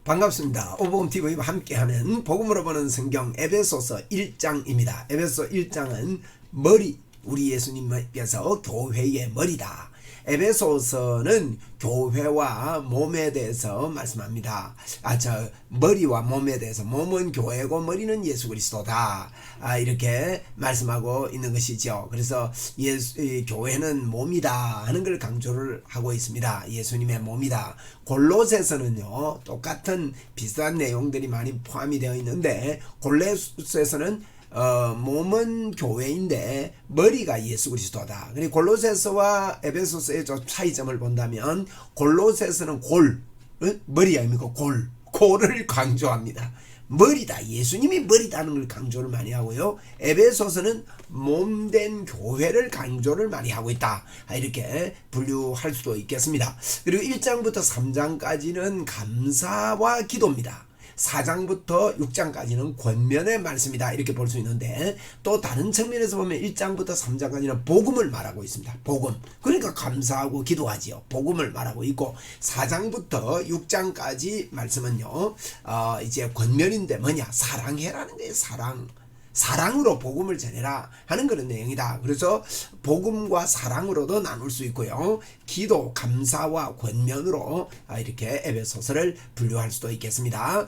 반갑습니다. 오복음TV와 함께하는 복음으로 보는 성경 에베소서 1장입니다. 에베소 1장은 머리, 우리 예수님께서 교회의 머리다. 에베소서는 교회와 몸에 대해서 말씀합니다. 머리와 몸에 대해서, 몸은 교회고 머리는 예수 그리스도다. 이렇게 말씀하고 있는 것이죠. 그래서 교회는 몸이다 하는 걸 강조를 하고 있습니다. 예수님의 몸이다. 골로새서는요, 똑같은 비슷한 내용들이 많이 포함이 되어 있는데, 골로새서는 몸은 교회인데 머리가 예수 그리스도다. 그리고 골로새서와 에베소서의 차이점을 본다면, 골로새서는 머리 아닙니까? 골을 강조합니다. 머리다, 예수님이 머리다는 걸 강조를 많이 하고요. 에베소서는 몸된 교회를 강조를 많이 하고 있다. 이렇게 분류할 수도 있겠습니다. 그리고 1장부터 3장까지는 감사와 기도입니다. 4장부터 6장까지는 권면의 말씀이다, 이렇게 볼 수 있는데, 또 다른 측면에서 보면 1장부터 3장까지는 복음을 말하고 있습니다. 복음, 그러니까 감사하고 기도하지요. 복음을 말하고 있고, 4장부터 6장까지 말씀은요, 이제 권면인데 뭐냐, 사랑해라는 거예요. 사랑으로 복음을 전해라 하는 그런 내용이다. 그래서 복음과 사랑으로도 나눌 수 있고요, 기도, 감사와 권면으로 이렇게 에베소서를 분류할 수도 있겠습니다.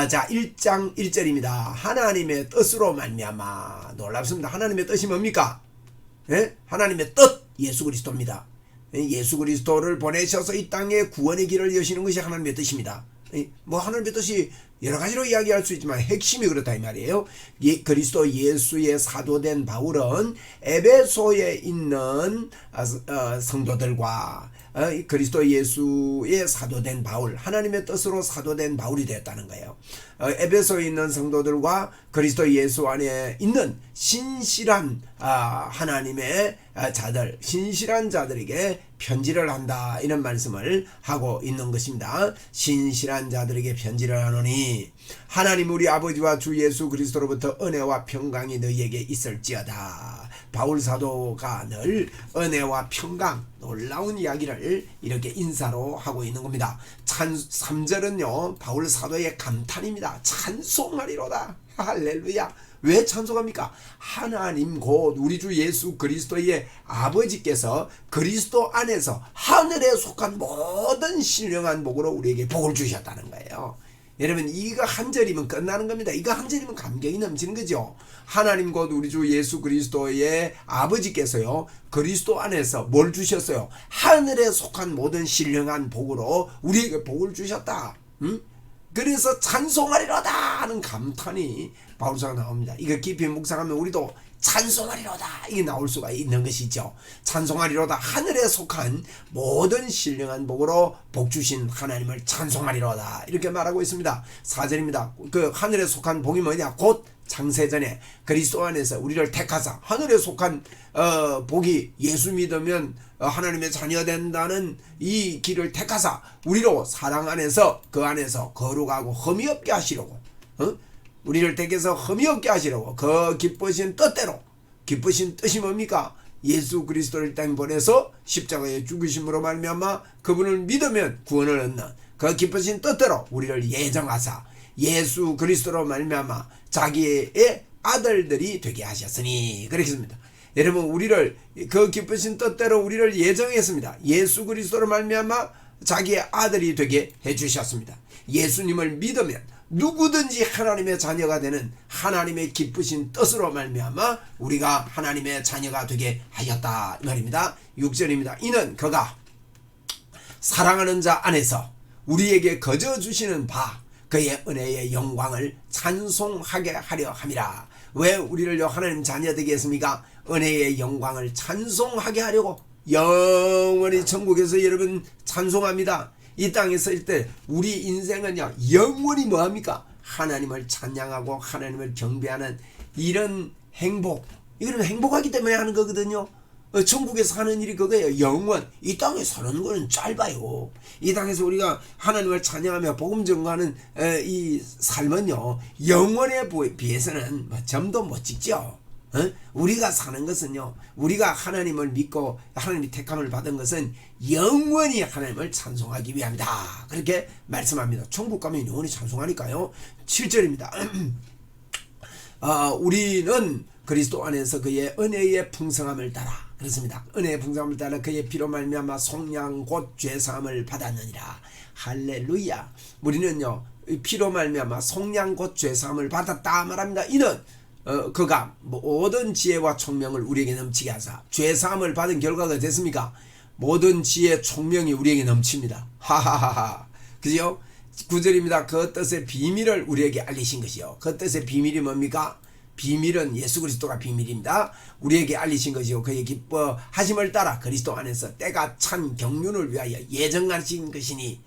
자, 1장 1절입니다. 하나님의 뜻으로 말미암아. 놀랍습니다. 하나님의 뜻이 뭡니까? 하나님의 뜻, 예수 그리스도입니다. 예수 그리스도를 보내셔서 이 땅에 구원의 길을 여시는 것이 하나님의 뜻입니다. 하나님의 뜻이 여러 가지로 이야기할 수 있지만 핵심이 그렇다 이 말이에요. 그리스도 예수의 사도된 바울은 에베소에 있는 성도들과 그리스도 예수의 사도된 바울, 하나님의 뜻으로 사도된 바울이 되었다는 거예요. 에베소에 있는 성도들과 그리스도 예수 안에 있는 신실한 하나님의 자들, 신실한 자들에게 편지를 한다, 이런 말씀을 하고 있는 것입니다. 신실한 자들에게 편지를 하노니 하나님 우리 아버지와 주 예수 그리스도로부터 은혜와 평강이 너희에게 있을지어다. 바울 사도가 늘 은혜와 평강, 놀라운 이야기를 이렇게 인사로 하고 있는 겁니다. 3절은요 바울 사도의 감탄입니다. 찬송하리로다. 할렐루야. 왜 찬송합니까? 하나님 곧 우리 주 예수 그리스도의 아버지께서 그리스도 안에서 하늘에 속한 모든 신령한 복으로 우리에게 복을 주셨다는 거예요. 여러분, 이거 한 절이면 끝나는 겁니다. 이거 한 절이면 감격이 넘치는 거죠. 하나님 곧 우리 주 예수 그리스도의 아버지께서요, 그리스도 안에서 뭘 주셨어요? 하늘에 속한 모든 신령한 복으로 우리에게 복을 주셨다. 그래서 찬송하리로다 하는 감탄이 바울사가 나옵니다. 이거 깊이 묵상하면 우리도 찬송하리로다, 이게 나올 수가 있는 것이죠. 찬송하리로다. 하늘에 속한 모든 신령한 복으로 복 주신 하나님을 찬송하리로다, 이렇게 말하고 있습니다. 4절입니다. 그 하늘에 속한 복이 뭐냐? 곧 창세전에 그리스도 안에서 우리를 택하사, 하늘에 속한 복이 예수 믿으면 하나님의 자녀 된다는 이 길을 택하사 우리로 사랑 안에서, 그 안에서 거룩하고 흠이 없게 하시려고, 우리를 택해서 흠이 없게 하시려고 그 기쁘신 뜻대로, 기쁘신 뜻이 뭡니까? 예수 그리스도를 땅에 보내서 십자가에 죽으심으로 말미암아 그분을 믿으면 구원을 얻는 그 기쁘신 뜻대로 우리를 예정하사 예수 그리스도로 말미암아 자기의 아들들이 되게 하셨으니, 그렇습니다. 여러분, 우리를 그 기쁘신 뜻대로 우리를 예정했습니다. 예수 그리스도로 말미암아 자기의 아들이 되게 해주셨습니다. 예수님을 믿으면 누구든지 하나님의 자녀가 되는 하나님의 기쁘신 뜻으로 말미암아 우리가 하나님의 자녀가 되게 하였다, 이 말입니다. 6절입니다. 이는 그가 사랑하는 자 안에서 우리에게 거저 주시는 바 그의 은혜의 영광을 찬송하게 하려 함이라. 왜 우리를 하나님 자녀 되게 했습니까? 은혜의 영광을 찬송하게 하려고. 영원히 천국에서 여러분 찬송합니다. 이 땅에 있을 때 우리 인생은요 영원히 뭐합니까? 하나님을 찬양하고 하나님을 경배하는 이런 행복, 이거는 행복하기 때문에 하는 거거든요. 천국에서 하는 일이 그거예요. 영원. 이 땅에 사는 거는 짧아요. 이 땅에서 우리가 하나님을 찬양하며 복음 전가하는 이 삶은요 영원에 비해서는 점도 못 찍죠. 우리가 사는 것은요, 우리가 하나님을 믿고 하나님이 택함을 받은 것은 영원히 하나님을 찬송하기 위함이다. 그렇게 말씀합니다. 천국 가면 영원히 찬송하니까요. 7절입니다. 우리는 그리스도 안에서 그의 은혜의 풍성함을 따라, 그렇습니다. 은혜의 풍성함을 따라 그의 피로 말미암아 속량 곧 죄사함을 받았느니라. 할렐루야. 우리는요, 피로 말미암아 속량 곧 죄사함을 받았다 말합니다. 이는 그가 모든 지혜와 총명을 우리에게 넘치게 하사, 죄사함을 받은 결과가 됐습니까? 모든 지혜 총명이 우리에게 넘칩니다. 하하하하. 그죠? 9절입니다. 그 뜻의 비밀을 우리에게 알리신 것이요. 그 뜻의 비밀이 뭡니까? 비밀은 예수 그리스도가 비밀입니다. 우리에게 알리신 것이요, 그의 기뻐하심을 따라 그리스도 안에서 때가 찬 경륜을 위하여 예정하신 것이니,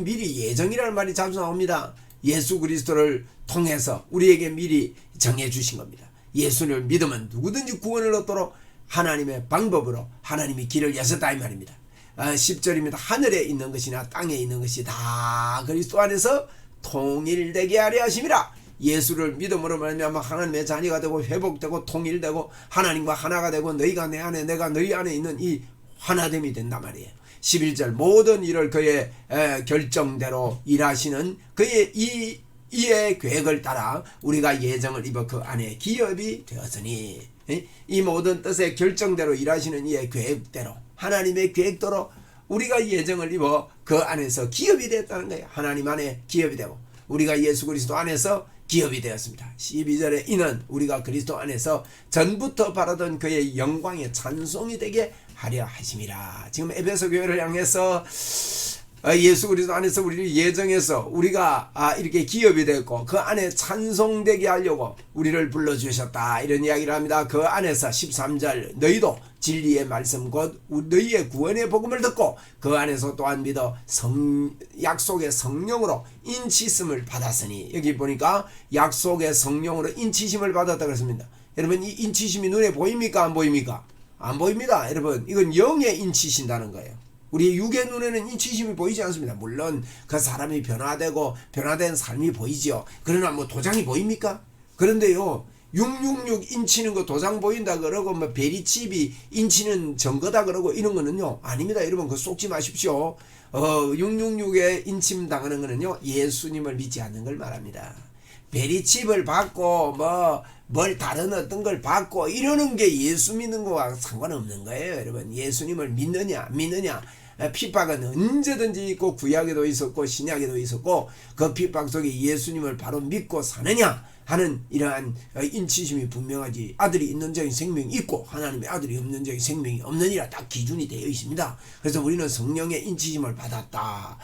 미리 예정이라는 말이 자주 나옵니다. 예수 그리스도를 통해서 우리에게 미리 정해주신 겁니다. 예수를 믿으면 누구든지 구원을 얻도록 하나님의 방법으로 하나님이 길을 여셨다 이 말입니다. 10절입니다. 하늘에 있는 것이나 땅에 있는 것이 다 그리스도 안에서 통일되게 하려 하심이라. 예수를 믿음으로 말미암아 하나님의 자녀가 되고 회복되고 통일되고 하나님과 하나가 되고 너희가 내 안에 내가 너희 안에 있는 이 하나됨이 된단 말이에요. 11절 모든 일을 그의 결정대로 일하시는 그의 이의 계획을 따라 우리가 예정을 입어 그 안에 기업이 되었으니, 이 모든 뜻의 결정대로 일하시는 이의 계획대로, 하나님의 계획대로 우리가 예정을 입어 그 안에서 기업이 되었다는 거예요. 하나님 안에 기업이 되고 우리가 예수 그리스도 안에서 기업이 되었습니다. 12절에 이는 우리가 그리스도 안에서 전부터 바라던 그의 영광의 찬송이 되게 하려 하심이라. 지금 에베소 교회를 향해서 예수 그리스도 안에서 우리를 예정해서 우리가 이렇게 기업이 됐고 그 안에 찬송되게 하려고 우리를 불러주셨다, 이런 이야기를 합니다. 그 안에서 13절 너희도 진리의 말씀 곧 너희의 구원의 복음을 듣고 그 안에서 또한 믿어 약속의 성령으로 인치심을 받았으니, 여기 보니까 약속의 성령으로 인치심을 받았다 그랬습니다. 여러분, 이 인치심이 눈에 보입니까? 안 보입니까? 안 보입니다. 여러분, 이건 영의 인치신다는 거예요. 우리 육의 눈에는 인치심이 보이지 않습니다. 물론 그 사람이 변화되고 변화된 삶이 보이지요. 그러나 뭐 도장이 보입니까? 그런데요, 666 인치는 거 도장 보인다 그러고 뭐 베리칩이 인치는 증거다 그러고 이런 거는요, 아닙니다. 여러분, 그거 속지 마십시오. 666에 인침 당하는 거는요, 예수님을 믿지 않는 걸 말합니다. 베리칩을 받고 뭘 다른 어떤 걸 받고 이러는 게 예수 믿는 거와 상관없는 거예요. 여러분, 예수님을 믿느냐 안 믿느냐, 핍박은 언제든지 있고 구약에도 있었고 신약에도 있었고 그 핍박 속에 예수님을 바로 믿고 사느냐 하는 이러한 인치심이 분명하지, 아들이 있는 자의 생명이 있고 하나님의 아들이 없는 자의 생명이 없느니라 딱 기준이 되어 있습니다. 그래서 우리는 성령의 인치심을 받았다.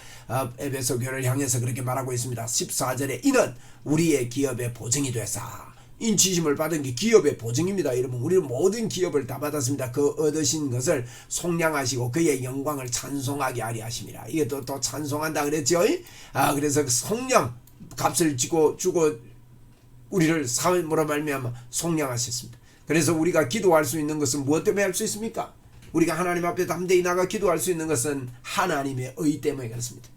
에베소 교회를 향해서 그렇게 말하고 있습니다. 14절에 이는 우리의 기업의 보증이 되사. 인치심을 받은 게 기업의 보증입니다. 여러분, 우리는 모든 기업을 다 받았습니다. 그 얻으신 것을 속량하시고 그의 영광을 찬송하게 하려 하심이라. 이게 또 찬송한다 그랬죠. 그래서 속량 값을 주고 우리를 삶으로 말미암아 속량하셨습니다. 그래서 우리가 기도할 수 있는 것은 무엇 때문에 할 수 있습니까? 우리가 하나님 앞에 담대히 나가 기도할 수 있는 것은 하나님의 의 때문에 그렇습니다.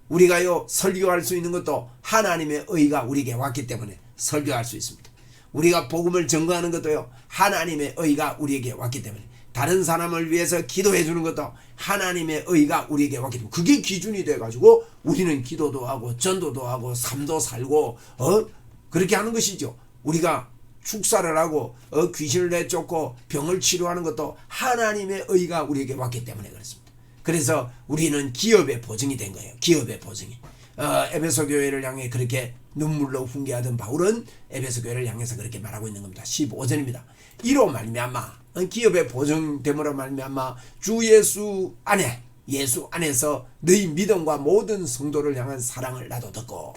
우리가요 설교할 수 있는 것도 하나님의 의가 우리에게 왔기 때문에 설교할 수 있습니다. 우리가 복음을 증거하는 것도요 하나님의 의가 우리에게 왔기 때문에, 다른 사람을 위해서 기도해 주는 것도 하나님의 의가 우리에게 왔기 때문에, 그게 기준이 돼 가지고 우리는 기도도 하고 전도도 하고 삶도 살고 그렇게 하는 것이죠. 우리가 축사를 하고 귀신을 내쫓고 병을 치료하는 것도 하나님의 의가 우리에게 왔기 때문에 그렇습니다. 그래서 우리는 기업의 보증이 된 거예요. 기업의 보증이. 에베소 교회를 향해 그렇게 눈물로 훈계하던 바울은 에베소 교회를 향해서 그렇게 말하고 있는 겁니다. 15절입니다. 이로 말미암아 기업의 보증됨으로 말미암아 주 예수 안에서 너희 믿음과 모든 성도를 향한 사랑을 나도 듣고,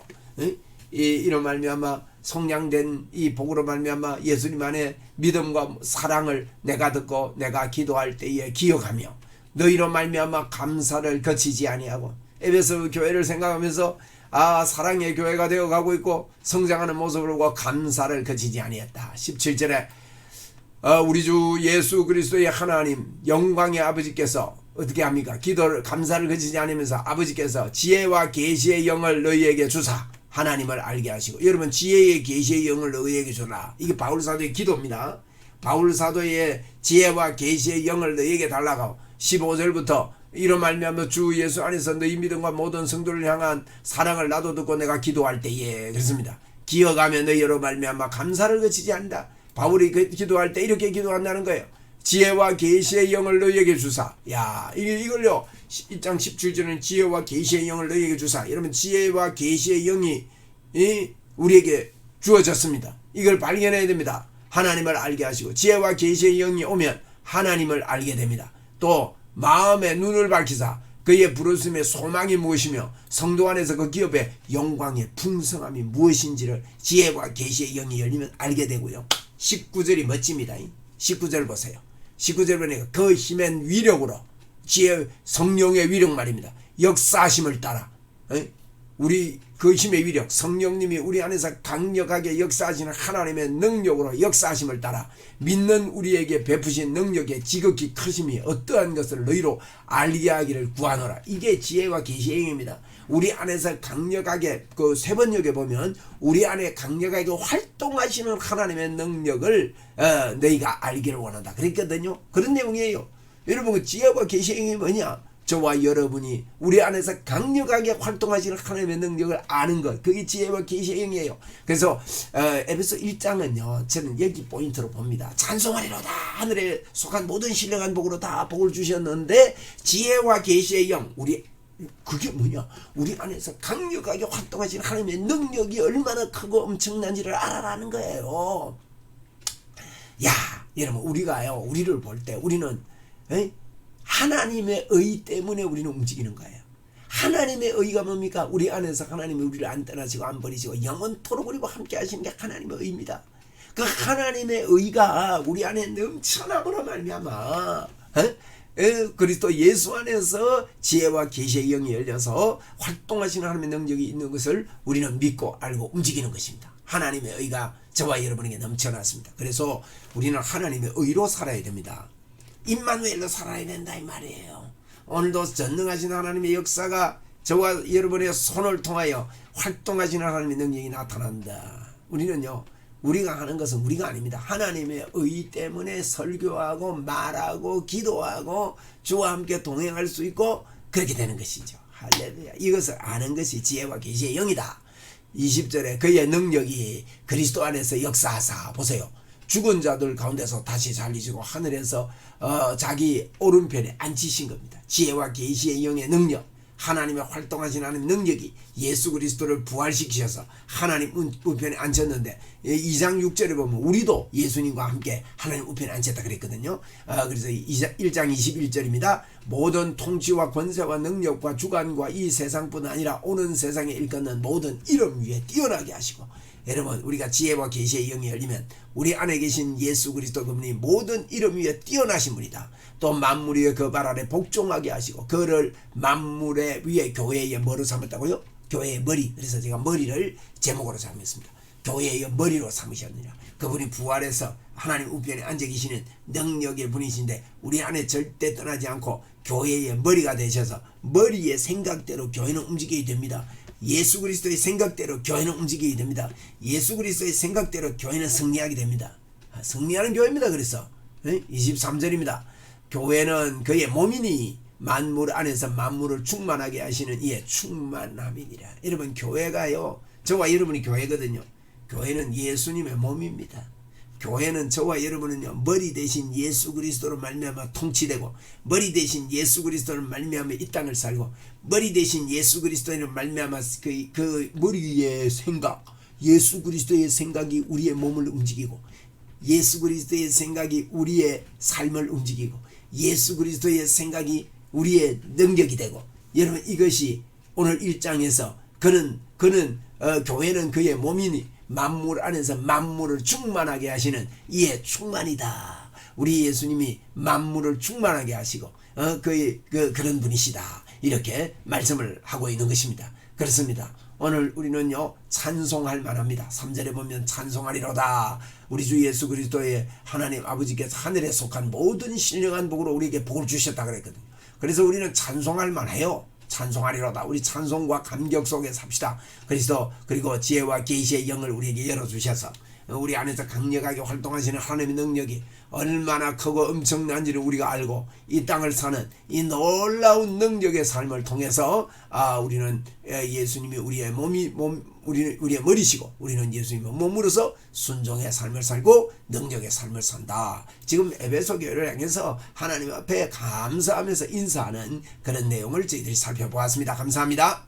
이로 말미암아 성량된 이 복으로 말미암아 예수님 안에 믿음과 사랑을 내가 듣고 내가 기도할 때에 기억하며 너희로 말미암아 감사를 거치지 아니하고, 에베소 교회를 생각하면서 사랑의 교회가 되어가고 있고 성장하는 모습을 보고 감사를 거치지 아니했다. 17절에 우리 주 예수 그리스도의 하나님 영광의 아버지께서 어떻게 합니까? 기도를 감사를 거치지 않으면서 아버지께서 지혜와 계시의 영을 너희에게 주사 하나님을 알게 하시고, 여러분 지혜의 계시의 영을 너희에게 주라. 이게 바울 사도의 기도입니다. 바울 사도의 지혜와 계시의 영을 너희에게 달라고 15절부터 이로 말미암아 주 예수 안에서 너희 믿음과 모든 성도를 향한 사랑을 나도 듣고 내가 기도할 때에 그렇습니다. 기어가며 너희로 말미암아 감사를 그치지 않는다. 바울이 기도할 때 이렇게 기도한다는 거예요. 지혜와 계시의 영을 너희에게 주사. 야, 이걸요. 1장 17절은 지혜와 계시의 영을 너희에게 주사. 여러분 지혜와 계시의 영이 우리에게 주어졌습니다. 이걸 발견해야 됩니다. 하나님을 알게 하시고 지혜와 계시의 영이 오면 하나님을 알게 됩니다. 또 마음의 눈을 밝히사 그의 부르심의 소망이 무엇이며 성도 안에서 그 기업의 영광의 풍성함이 무엇인지를 지혜와 계시의 영이 열리면 알게 되고요. 19절이 멋집니다. 19절 보세요. 19절 보니까 그 힘의 위력으로 지혜 성령의 위력 말입니다. 역사하심을 따라 우리 그 힘의 위력 성령님이 우리 안에서 강력하게 역사하시는 하나님의 능력으로 역사하심을 따라 믿는 우리에게 베푸신 능력의 지극히 크심이 어떠한 것을 너희로 알게 하기를 구하노라. 이게 지혜와 계시의 영입니다. 우리 안에서 강력하게 그 세번역에 보면 우리 안에 강력하게 활동하시는 하나님의 능력을 너희가 알기를 원한다 그랬거든요. 그런 내용이에요. 여러분 그 지혜와 계시의 영이 뭐냐? 저와 여러분이 우리 안에서 강력하게 활동하시는 하나님의 능력을 아는 것, 그게 지혜와 계시의 영이에요. 그래서 에베소 1장은요 저는 여기 포인트로 봅니다. 찬송하리로다 하늘에 속한 모든 신령한 복으로 다 복을 주셨는데 지혜와 계시의 영, 우리 그게 뭐냐? 우리 안에서 강력하게 활동하시는 하나님의 능력이 얼마나 크고 엄청난지를 알아라는 거예요. 야, 여러분 우리가요 우리를 볼 때 우리는 하나님의 의 때문에 우리는 움직이는 거예요. 하나님의 의가 뭡니까? 우리 안에서 하나님이 우리를 안 떠나시고 안 버리시고 영원토록 우리와 함께 하시는 게 하나님의 의입니다. 그 하나님의 의가 우리 안에 넘쳐남으로 말미암아 그리스도 예수 안에서 지혜와 계시의 영이 열려서 활동하시는 하나님의 능력이 있는 것을 우리는 믿고 알고 움직이는 것입니다. 하나님의 의가 저와 여러분에게 넘쳐났습니다. 그래서 우리는 하나님의 의로 살아야 됩니다. 임마누엘로 살아야 된다 이 말이에요. 오늘도 전능하신 하나님의 역사가 저와 여러분의 손을 통하여 활동하시는 하나님의 능력이 나타난다. 우리는요 우리가 하는 것은 우리가 아닙니다. 하나님의 의 때문에 설교하고 말하고 기도하고 주와 함께 동행할 수 있고 그렇게 되는 것이죠. 할렐루야. 이것을 아는 것이 지혜와 계시의 영이다. 20절에 그의 능력이 그리스도 안에서 역사하사 보세요. 죽은 자들 가운데서 다시 살리시고 하늘에서 자기 오른편에 앉히신 겁니다. 지혜와 계시의 영의 능력, 하나님의 활동하신 하나님의 능력이 예수 그리스도를 부활시키셔서 하나님 우편에 앉혔는데 2장 6절에 보면 우리도 예수님과 함께 하나님 우편에 앉혔다 그랬거든요. 그래서 1장 21절입니다. 모든 통치와 권세와 능력과 주관과 이 세상뿐 아니라 오는 세상에 일컫는 모든 이름 위에 뛰어나게 하시고 여러분 우리가 지혜와 계시의 영이 열리면 우리 안에 계신 예수 그리스도 그분이 모든 이름 위에 뛰어나신 분이다. 또 만물 위에 그 발 아래 복종하게 하시고 그를 만물의 위에 교회의 뭐로 삼았다고요? 교회의 머리. 그래서 제가 머리를 제목으로 삼았습니다. 교회의 머리로 삼으셨느니라. 그분이 부활해서 하나님 우편에 앉아 계시는 능력의 분이신데 우리 안에 절대 떠나지 않고 교회의 머리가 되셔서 머리의 생각대로 교회는 움직이게 됩니다. 예수 그리스도의 생각대로 교회는 움직이게 됩니다. 예수 그리스도의 생각대로 교회는 승리하게 됩니다. 승리하는 교회입니다. 그래서 23절입니다. 교회는 그의 몸이니 만물 안에서 만물을 충만하게 하시는 이의 충만함이니라. 여러분 교회가요 저와 여러분이 교회거든요. 교회는 예수님의 몸입니다. 교회는 저와 여러분은요 머리 대신 예수 그리스도로 말미암아 통치되고 머리 대신 예수 그리스도로 말미암아 이 땅을 살고 머리 대신 예수 그리스도로 말미암아 그 머리의 생각 예수 그리스도의 생각이 우리의 몸을 움직이고 예수 그리스도의 생각이 우리의 삶을 움직이고 예수 그리스도의 생각이 우리의 능력이 되고 여러분 이것이 오늘 1장에서 그는 교회는 그의 몸이니 만물 안에서 만물을 충만하게 하시는 이의 충만이다. 우리 예수님이 만물을 충만하게 하시고 그런 분이시다. 이렇게 말씀을 하고 있는 것입니다. 그렇습니다. 오늘 우리는요 찬송할 만합니다. 3절에 보면 찬송하리로다. 우리 주 예수 그리스도의 하나님 아버지께서 하늘에 속한 모든 신령한 복으로 우리에게 복을 주셨다 그랬거든요. 그래서 우리는 찬송할 만해요. 찬송하리로다. 우리 찬송과 감격 속에 삽시다. 그리고 지혜와 계시의 영을 우리에게 열어주셔서 우리 안에서 강력하게 활동하시는 하나님의 능력이 얼마나 크고 엄청난지를 우리가 알고 이 땅을 사는 이 놀라운 능력의 삶을 통해서 우리는 예수님이 우리의 우리의 머리시고 우리는 예수님의 몸으로서 순종의 삶을 살고 능력의 삶을 산다. 지금 에베소 교회를 향해서 하나님 앞에 감사하면서 인사하는 그런 내용을 저희들이 살펴보았습니다. 감사합니다.